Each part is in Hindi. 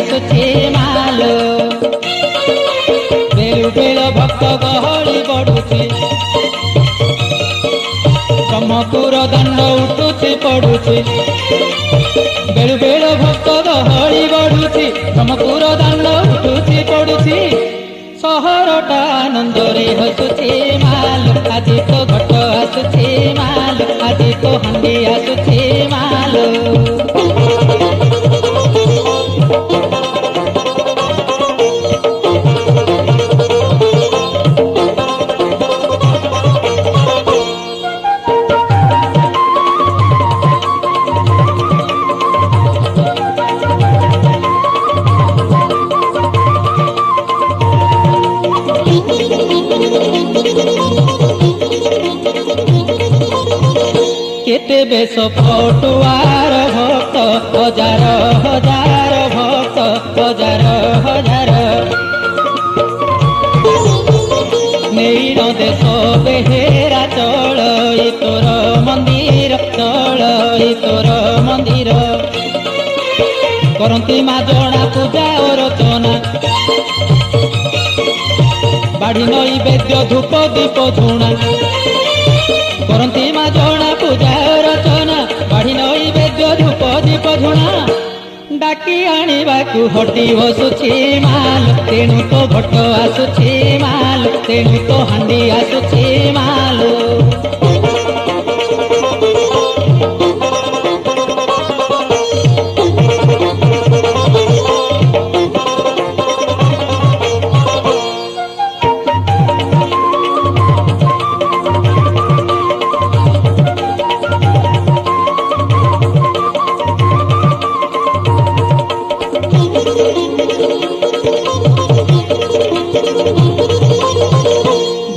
ଆସୁଛି ମାଲୋ। ବେଳୁ ବେଳ ଭକ୍ତ ଗହଳି ବଢୁଛି, ବ୍ରହ୍ମପୁର ଦାଣ୍ଡ ଉଠୁଛି ପଡୁଛି। ବେଳୁ ବେଳ ଭକ୍ତ ଗହଳି ବଢୁଛି, ବ୍ରହ୍ମପୁର ଦାଣ୍ଡ ଉଠୁଛି ପଡୁଛି। ସହରଟା ଆନନ୍ଦରେ ହସୁଛି ମାଲୋ, ଆଜି ତ ଘଟ ଆସୁଛି ମାଲୋ, ଆଜି ତ ହାଣ୍ଡି ଆସୁଛି ମାଲୋ। केते बेश पटुआर भक्त, हजार हजार भक्त, हजार हजार। नेई देश बेहेरा चल तोर मंदिर, चल तोर मंदिर। करती मा जना पूजा रचना, बाढ़ी नई बेद्य धूप दीप झुणा। करती मा जना पूजा रचना, बाढ़ी नई बेद्य धूप दीप झुणा। डाकी आनिबाकु हटी बसुछि मालो, तेणु तो घट आसुछि मालो, तेणु तो हांडी आसुछि मालो।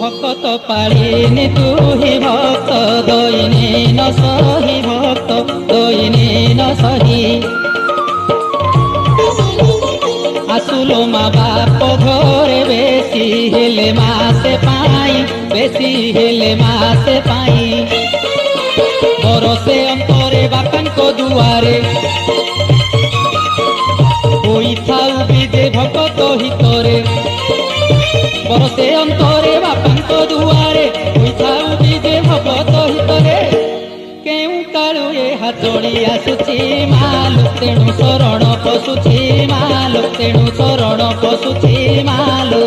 भक्त पाळिनी तू ही भक्त, दईनी न सही भक्त, दईनी न सही। आसुलो मा बाप घरे बेसी हेले मासे पाई, बेसी हेले मासे पाई। बरसे अंतरे बापन को दुआरे, होई थाउ विदे भक्त हितरे। बरसे अंतरे बापन को दुआरे, होई थाउ विदे भक्त हितरे। केउ कालु ए हाथोड़ी आसुछि मालो, तेणु शरण पशुछि मालो, तेणु शरण पशुछि मालो।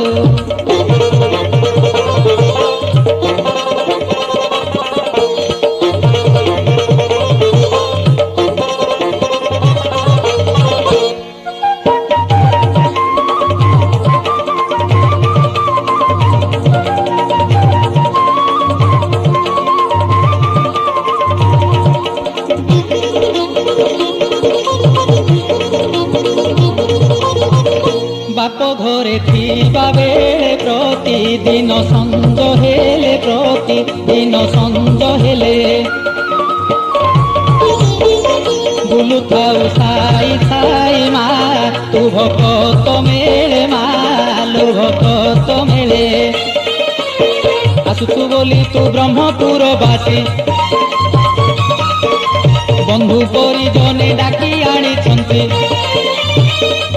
बाप घरे थिबा बेले प्रतिदिन संज हेले, प्रतिदिन संज हेले। बुलु थाउ साई साई मा, तू भक्त मेले मालो, भक्त मेले। आसुतु बोली तू ब्रह्मपुर बासी, बंधु परिजने डाकी आनिछन्ति।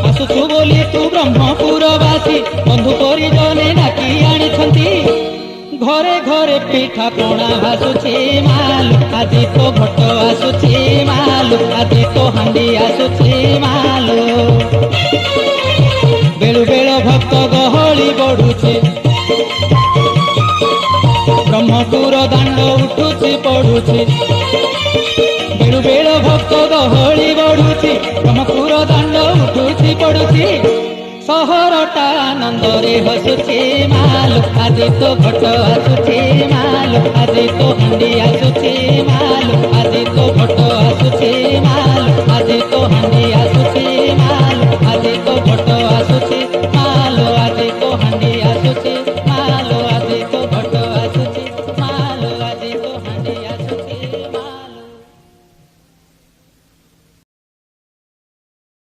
आसुछु बोली तू ब्रह्मपुरवासी, बंधु परिजने डाकी आनिछन्ति। घरे घरे पिठा पଣା भासुछि मालो, आजी तो घट आसुछि मालो, आजी तो हांडी आसुछि मालो। बेलु बेल भक्त गहଳି बढुछि, ब्रह्मपुर दांड उठुछि पडुछि। बेलु बेल भक्त गहଳି बढुछि, ब्रह्मपुर दांड उठुछि पडुछि। सहरटा आनंदरे हसुछि मालो, आजी तो घट आसुछि मालो, आजी तो हांडी आसुछि मालो।